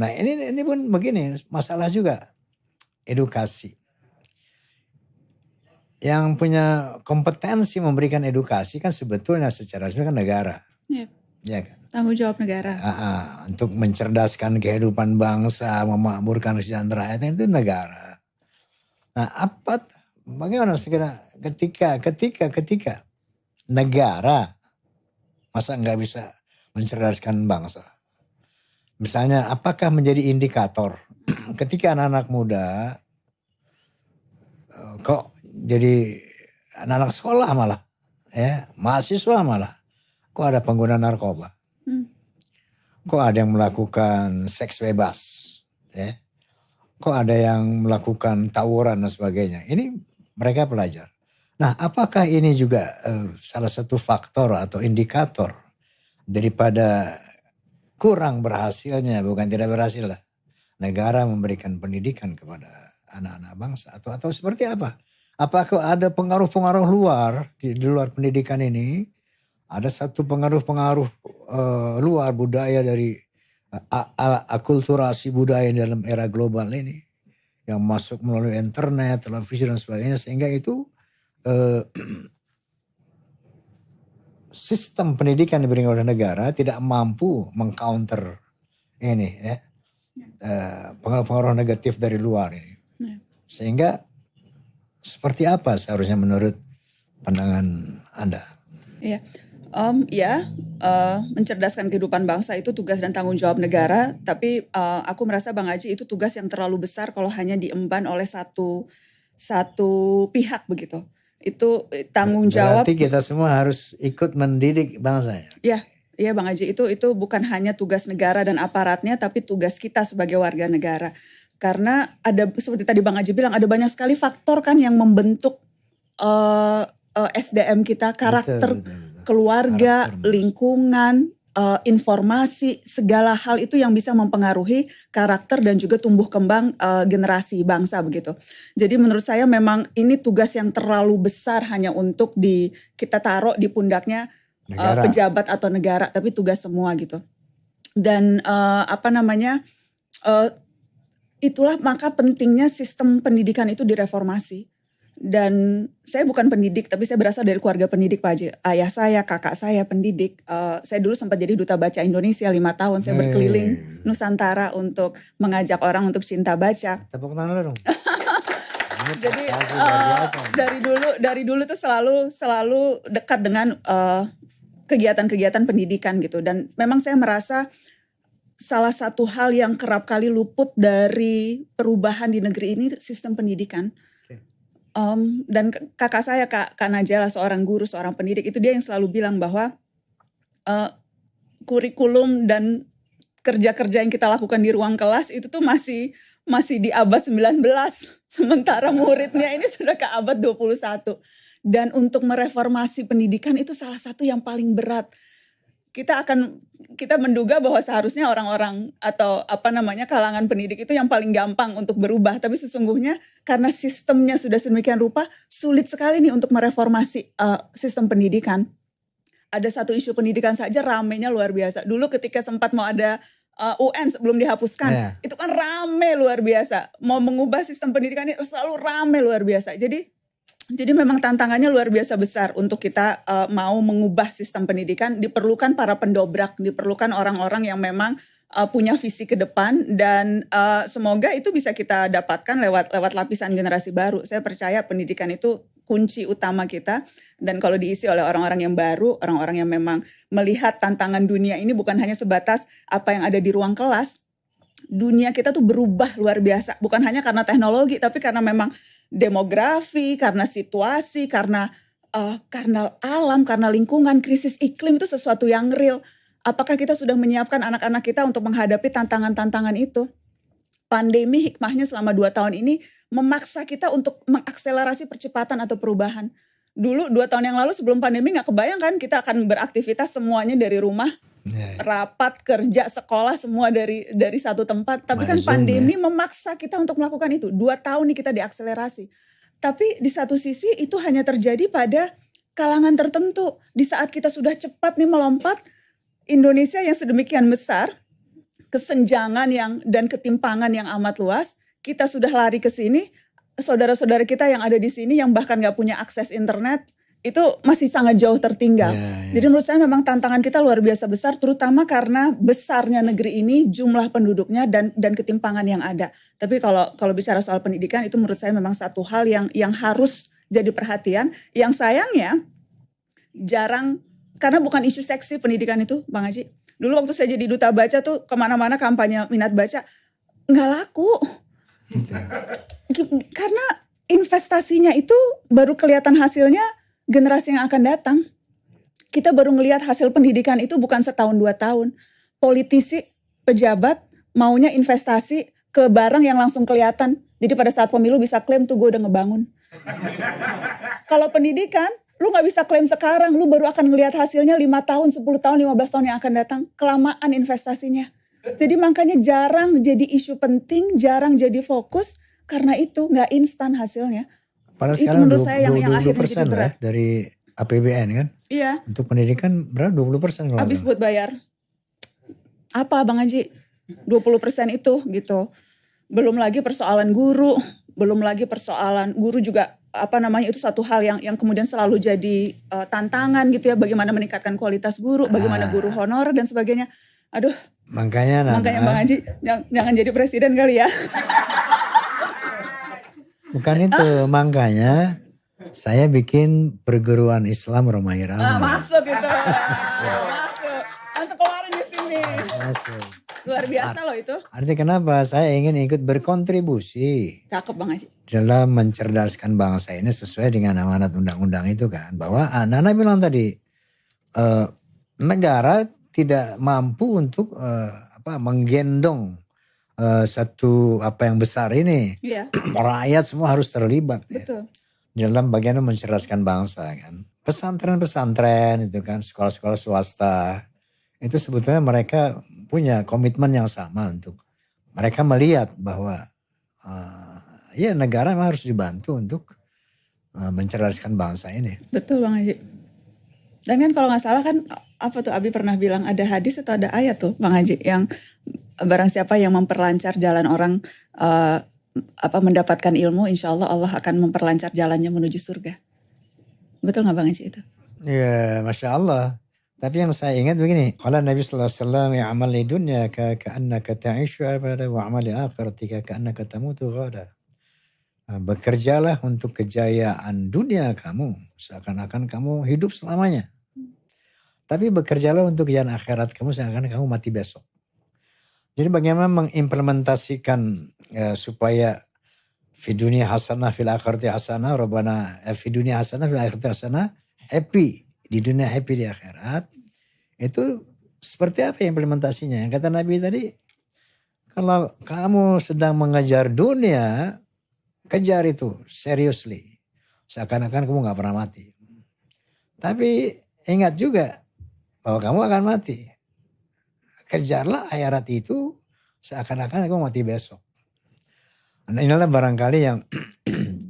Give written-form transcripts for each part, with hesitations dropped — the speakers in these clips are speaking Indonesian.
Nah ini pun begini, masalah juga edukasi. Yang punya kompetensi memberikan edukasi kan sebetulnya secara resmi kan negara. Iya. Ya kan? Tanggung jawab negara. Untuk mencerdaskan kehidupan bangsa, memakmurkan kesejahteraan itu negara. Nah, bagaimana sekira ketika negara masa nggak bisa mencerdaskan bangsa? Misalnya, apakah menjadi indikator ketika anak-anak muda kok jadi anak-anak sekolah malah, ya mahasiswa malah, kok ada pengguna narkoba, kok ada yang melakukan seks bebas, ya, kok ada yang melakukan tawuran dan sebagainya. Ini mereka pelajar. Nah, apakah ini juga salah satu faktor atau indikator daripada kurang berhasilnya, bukan tidak berhasil lah, negara memberikan pendidikan kepada anak-anak bangsa atau seperti apa? Apakah ada pengaruh-pengaruh luar di luar pendidikan ini? Ada satu pengaruh-pengaruh luar budaya dari akulturasi budaya dalam era global ini yang masuk melalui internet, televisi dan sebagainya, sehingga itu sistem pendidikan yang diberikan oleh negara tidak mampu mengcounter ini ya pengaruh-pengaruh negatif dari luar ini. Sehingga seperti apa seharusnya menurut pandangan Anda? Iya. Mencerdaskan kehidupan bangsa itu tugas dan tanggung jawab negara, tapi aku merasa Bang Aji itu tugas yang terlalu besar kalau hanya diemban oleh satu pihak begitu. Itu tanggung jawab. Berarti kita semua harus ikut mendidik bangsa ya? Iya Bang Aji, itu bukan hanya tugas negara dan aparatnya, tapi tugas kita sebagai warga negara. Karena ada, seperti tadi Bang Aji bilang, ada banyak sekali faktor kan yang membentuk SDM kita, karakter, betul. Keluarga, lingkungan, informasi, segala hal itu yang bisa mempengaruhi karakter dan juga tumbuh kembang generasi bangsa begitu. Jadi menurut saya memang ini tugas yang terlalu besar hanya untuk kita taruh di pundaknya pejabat atau negara, tapi tugas semua gitu. Dan itulah maka pentingnya sistem pendidikan itu direformasi. Dan saya bukan pendidik, tapi saya berasal dari keluarga pendidik Pak Haji. Ayah saya, kakak saya pendidik. Saya dulu sempat jadi duta baca Indonesia 5 tahun. Saya berkeliling Nusantara untuk mengajak orang untuk cinta baca. Tepuk tangan dong. Jadi dari dulu tuh selalu dekat dengan kegiatan-kegiatan pendidikan gitu. Dan memang saya merasa salah satu hal yang kerap kali luput dari perubahan di negeri ini sistem pendidikan. Dan kakak saya Kak Najela, seorang guru, seorang pendidik, itu dia yang selalu bilang bahwa kurikulum dan kerja-kerja yang kita lakukan di ruang kelas itu tuh masih di abad 19, sementara muridnya ini sudah ke abad 21. Dan untuk mereformasi pendidikan itu salah satu yang paling berat. Kita menduga bahwa seharusnya orang-orang atau kalangan pendidik itu yang paling gampang untuk berubah, tapi sesungguhnya karena sistemnya sudah sedemikian rupa, sulit sekali nih untuk mereformasi sistem pendidikan. Ada satu isu pendidikan saja ramenya luar biasa. Dulu ketika sempat mau ada UN sebelum dihapuskan, itu kan rame luar biasa. Mau mengubah sistem pendidikan ini selalu rame luar biasa. Jadi memang tantangannya luar biasa besar untuk kita mau mengubah sistem pendidikan. Diperlukan para pendobrak, diperlukan orang-orang yang memang punya visi ke depan, dan semoga itu bisa kita dapatkan lewat lapisan generasi baru. Saya percaya pendidikan itu kunci utama kita, dan kalau diisi oleh orang-orang yang baru, orang-orang yang memang melihat tantangan dunia ini bukan hanya sebatas apa yang ada di ruang kelas. Dunia kita tuh berubah luar biasa, bukan hanya karena teknologi, tapi karena memang demografi, karena situasi, karena alam, karena lingkungan. Krisis iklim itu sesuatu yang real. Apakah kita sudah menyiapkan anak-anak kita untuk menghadapi tantangan-tantangan itu? Pandemi hikmahnya selama 2 tahun ini memaksa kita untuk mengakselerasi percepatan atau perubahan. Dulu 2 tahun yang lalu sebelum pandemi gak kebayang kan kita akan beraktivitas semuanya dari rumah. Rapat, kerja, sekolah semua dari satu tempat. Tapi kan pandemi memaksa kita untuk melakukan itu. 2 tahun nih kita diakselerasi. Tapi di satu sisi itu hanya terjadi pada kalangan tertentu. Di saat kita sudah cepat nih melompat, Indonesia yang sedemikian besar kesenjangan dan ketimpangan yang amat luas. Kita sudah lari ke sini, saudara-saudara kita yang ada di sini yang bahkan gak punya akses internet, itu masih sangat jauh tertinggal. Jadi menurut saya memang tantangan kita luar biasa besar, terutama karena besarnya negeri ini, jumlah penduduknya dan ketimpangan yang ada. Tapi kalau bicara soal pendidikan, itu menurut saya memang satu hal yang harus jadi perhatian. Yang sayangnya jarang, karena bukan isu seksi pendidikan itu, Bang Haji. Dulu waktu saya jadi duta baca tuh kemana-mana kampanye minat baca, nggak laku. Karena investasinya itu baru kelihatan hasilnya generasi yang akan datang. Kita baru ngelihat hasil pendidikan itu bukan setahun 2 tahun. Politisi, pejabat maunya investasi ke barang yang langsung kelihatan. Jadi pada saat pemilu bisa klaim tuh gue udah ngebangun. Kalau pendidikan, lu gak bisa klaim sekarang. Lu baru akan ngelihat hasilnya 5 tahun, 10 tahun, 15 tahun yang akan datang. Kelamaan investasinya. Jadi makanya jarang jadi isu penting, jarang jadi fokus. Karena itu gak instan hasilnya. Padahal itu sekarang menurut saya yang akhirnya jadi berat. Dari APBN kan? Iya. Untuk pendidikan berapa? 20% kalau habis buat bayar. Apa Bang Haji? 20% itu gitu. Belum lagi persoalan guru, belum lagi persoalan guru juga itu satu hal yang kemudian selalu jadi tantangan gitu ya, bagaimana meningkatkan kualitas guru, bagaimana guru honor dan sebagainya. Aduh. Makanya Bang Haji jangan jadi presiden kali ya. Bukan itu, makanya saya bikin perguruan Islam Roma Irama. Masuk itu. Masuk. Untuk keluarin di sini. Masuk. Luar biasa loh itu. Artinya kenapa? Saya ingin ikut berkontribusi. Cakep Bang Haji. Dalam mencerdaskan bangsa ini sesuai dengan amanat undang-undang itu kan. Bahwa Nana bilang tadi, negara tidak mampu untuk menggendong satu yang besar ini. Iya. Rakyat semua harus terlibat. Betul. Ya, dalam bagian mencerdaskan bangsa kan. Pesantren-pesantren itu kan, sekolah-sekolah swasta. Itu sebetulnya mereka punya komitmen yang sama untuk mereka melihat bahwa negara memang harus dibantu untuk mencerdaskan bangsa ini. Betul Bang Haji. Dan kan kalau gak salah kan Abi pernah bilang ada hadis atau ada ayat tuh Bang Haji yang barang siapa yang memperlancar jalan orang mendapatkan ilmu, insya Allah Allah akan memperlancar jalannya menuju surga. Betul gak Bang Haji itu? Ya Masya Allah. Tapi yang saya ingat begini. Qala Nabi sallallahu alaihi wasallam ya'mal li dunya ka'annaka ta'ishu abada wa amal li akhiratika ka'annaka tamutu ghada. Bekerjalah untuk kejayaan dunia kamu seakan-akan kamu hidup selamanya. Tapi bekerjalah untuk kejayaan akhirat kamu seakan-akan kamu mati besok. Jadi bagaimana mengimplementasikan supaya fi dunia hasanah fil akhirati hasanah rabbana fi dunia hasanah fil akhirati hasanah, happy di dunia, happy di akhirat. Itu seperti apa implementasinya? Yang kata Nabi tadi, kalau kamu sedang mengejar dunia, kejar itu seriously. Seakan-akan kamu gak pernah mati. Tapi ingat juga bahwa kamu akan mati. Kejarlah akhirat itu seakan-akan kamu mati besok. Nah, inilah barangkali yang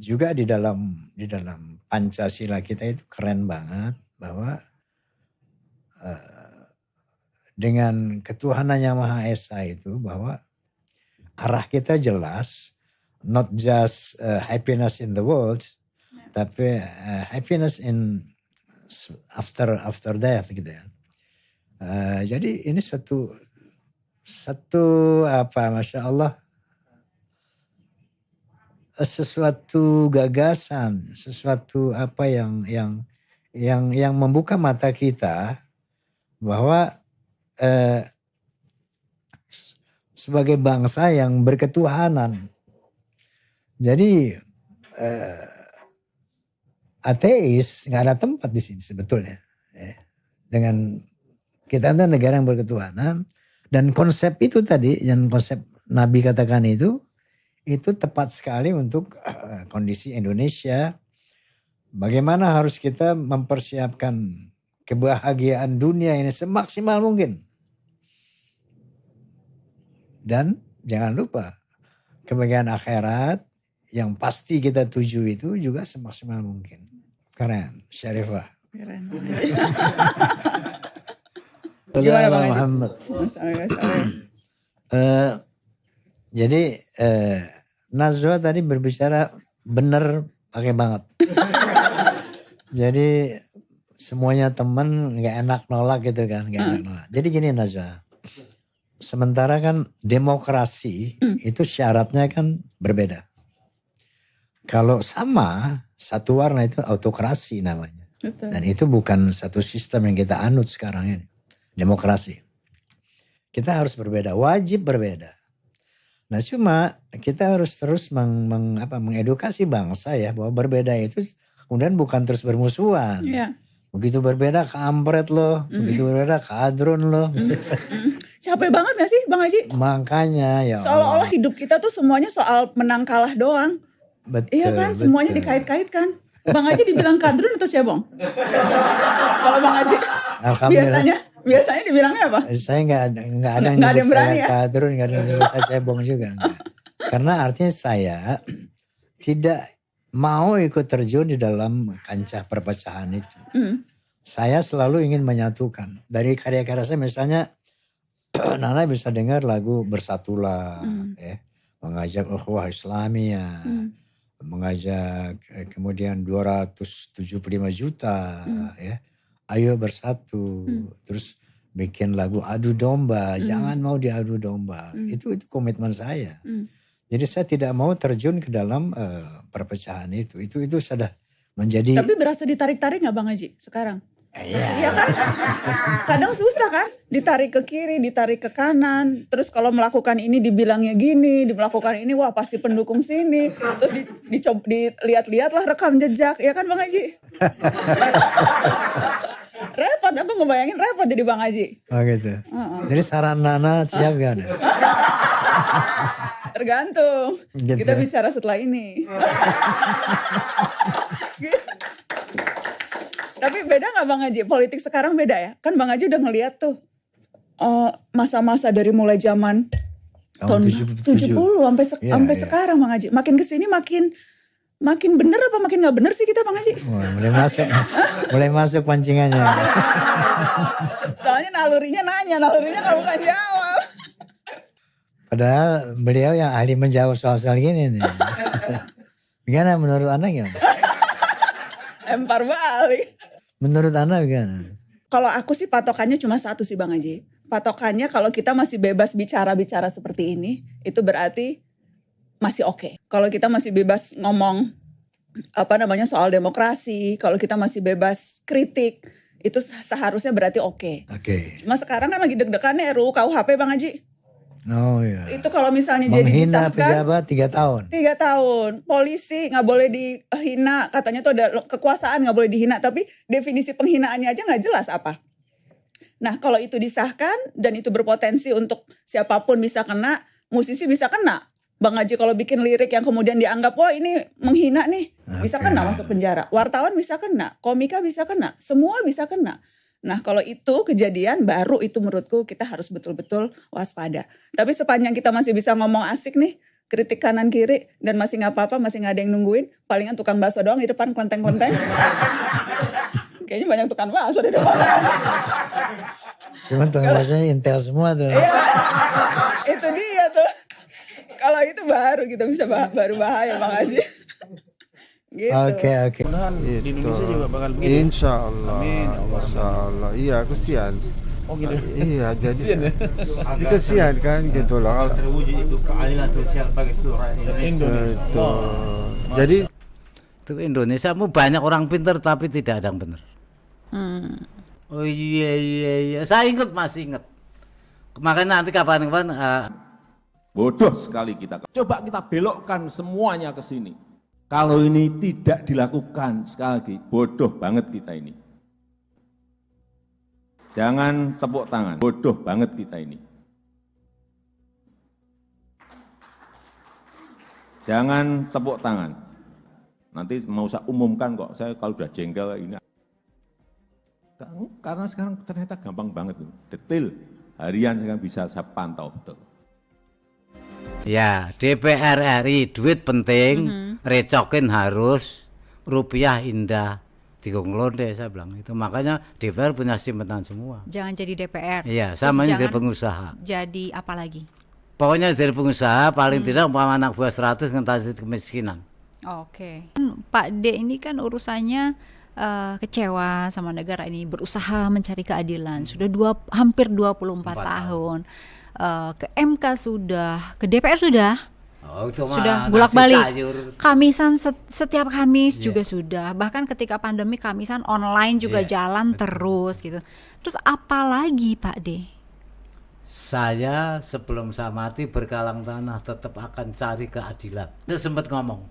juga di dalam Pancasila kita itu keren banget. Bahwa dengan ketuhanan yang Maha Esa itu bahwa arah kita jelas. Not just happiness in the world, tapi happiness in after death gitu ya. Jadi ini satu Masya Allah, sesuatu gagasan, sesuatu yang membuka mata kita bahwa sebagai bangsa yang berketuhanan. Jadi ateis nggak ada tempat di sini sebetulnya. Dengan kita itu negara yang berketuhanan dan konsep itu tadi, yang konsep Nabi katakan itu tepat sekali untuk kondisi Indonesia. Bagaimana harus kita mempersiapkan kebahagiaan dunia ini semaksimal mungkin. Dan jangan lupa kebahagiaan akhirat yang pasti kita tuju itu juga semaksimal mungkin. Keren, Syarifah. Keren. Gimana Muhammad? Eh, jadi Najwa tadi berbicara bener pakai banget. Jadi semuanya teman nggak enak nolak gitu kan, nggak enak nolak. Jadi gini Najwa, sementara kan demokrasi itu syaratnya kan berbeda. Kalau sama satu warna itu autokrasi namanya. Betul. Dan itu bukan satu sistem yang kita anut sekarang ini, demokrasi. Kita harus berbeda, wajib berbeda. Nah cuma kita harus terus mengedukasi bangsa ya bahwa berbeda itu kemudian bukan terus bermusuhan. Iya. Begitu berbeda kampret loh, begitu berbeda kadrun loh. Capek banget gak sih Bang Haji? Makanya ya Seolah-olah hidup kita tuh semuanya soal menang kalah doang. betul, Iya kan, semuanya betul. dikait-kaitkan. Bang Haji dibilang kadrun atau cebong? Kalau Bang Haji Alhamdulillah. biasanya dibilangnya apa? Saya nggak ada yang Nggak ada yang nyebut berani saya ya? kadrun, nggak ada yang nyebut saya cebong juga. Enggak. Karena artinya saya tidak mau ikut terjun di dalam kancah perpecahan itu. Saya selalu ingin menyatukan. Dari karya-karya saya misalnya Nana bisa dengar lagu Bersatulah, ya, mengajak ukhuwah Islamiyah, mengajak kemudian 275 juta, ya, ayo bersatu, terus bikin lagu adu domba, jangan mau diadu domba, itu komitmen saya. Jadi saya tidak mau terjun ke dalam perpecahan itu sudah menjadi. Tapi berasa ditarik-tarik gak Bang Haji sekarang? Iya. Iya kan? Kadang susah kan? Ditarik ke kiri, ditarik ke kanan. Terus kalau melakukan ini dibilangnya gini, melakukan ini wah pasti pendukung sini. Terus dilihat-lihat lah rekam jejak. Ya kan Bang Haji? Repot, aku ngebayangin repot jadi Bang Haji. Oh gitu. Jadi saran Nana siap gak ada? Tergantung. Gitu. Kita bicara setelah ini. Tapi beda gak Bang Haji? Politik sekarang beda ya? Kan Bang Haji udah ngeliat tuh masa-masa dari mulai zaman tahun 70 sampai sekarang Bang Haji. Makin kesini makin bener apa makin gak bener sih kita Bang Haji? Wah, mulai masuk pancingannya. Soalnya nalurinya gak bukan jawab. Padahal beliau yang ahli menjawab soal-soal gini nih. Gimana menurut Anda gimana? Lempar balik. Menurut Anda gimana? Kalau aku sih patokannya cuma satu sih Bang Haji. Patokannya kalau kita masih bebas bicara-bicara seperti ini, itu berarti masih oke. Kalau kita masih bebas ngomong soal demokrasi, kalau kita masih bebas kritik, itu seharusnya berarti oke. Oke. Cuma sekarang kan lagi deg-degannya RUU KUHP Bang Haji. Oh iya. Itu kalau misalnya jadi menghina disahkan pejabat 3 tahun. 3 tahun. Polisi gak boleh dihina. Katanya tuh ada kekuasaan gak boleh dihina. Tapi definisi penghinaannya aja gak jelas apa. Nah kalau itu disahkan dan itu berpotensi untuk siapapun bisa kena. Musisi bisa kena. Bang Haji kalau bikin lirik yang kemudian dianggap wah ini menghina nih. Bisa kena masuk penjara. Wartawan bisa kena. Komika bisa kena. Semua bisa kena. Nah kalau itu kejadian baru itu menurutku kita harus betul-betul waspada. Tapi sepanjang kita masih bisa ngomong asik nih, kritik kanan kiri dan masih gak apa-apa, masih gak ada yang nungguin. Palingan tukang bakso doang di depan kelenteng-kelenteng. Kayaknya banyak tukang bakso di depan. Cuman tukang baksonya intel semua tuh. Iya, itu dia tuh. Kalau itu baru kita bisa baru bahaya Bang Haji. Gitu. Oke. Di Indonesia juga bakal begitu. Insya Allah. Amin, ya Allah. Insya Allah. Iya, kesian. Oh gitu. Iya, jadi Kesian ya? kesian kan gitu loh. Kalau Terwujud itu keadilan sosial bagi seluruh rakyat Indonesia. itu. Jadi Itu Indonesia banyak orang pintar tapi tidak ada yang benar. Oh iya. Saya masih ingat. Makanya nanti kapan-kapan Bodoh sekali kita. Coba kita belokkan semuanya ke sini. Kalau ini tidak dilakukan, sekali lagi, bodoh banget kita ini. Jangan tepuk tangan, bodoh banget kita ini. Jangan tepuk tangan. Nanti mau saya umumkan kok, saya kalau udah jengkel ini. Karena sekarang ternyata gampang banget, detail. Harian sekarang bisa saya pantau betul. ya DPR RI duit penting, recokin harus, rupiah indah. Digonglonde saya bilang itu. Makanya DPR punya simpenan semua. Jangan jadi DPR. Iya, Terus sama jadi jangan pengusaha. Jadi apa lagi? Pokoknya jadi pengusaha paling tidak umpama anak buah 100 ngentasi kemiskinan. Oke. Pak D ini kan urusannya kecewa sama negara ini, berusaha mencari keadilan. Sudah hampir 24 tahun. Ke MK sudah, ke DPR sudah. Sudah bolak-balik. Kamisan setiap Kamis juga sudah. Bahkan ketika pandemi Kamisan online juga jalan terus gitu. Terus apa lagi Pak D? Saya sebelum saya mati berkalang tanah tetap akan cari keadilan. Saya sempat ngomong.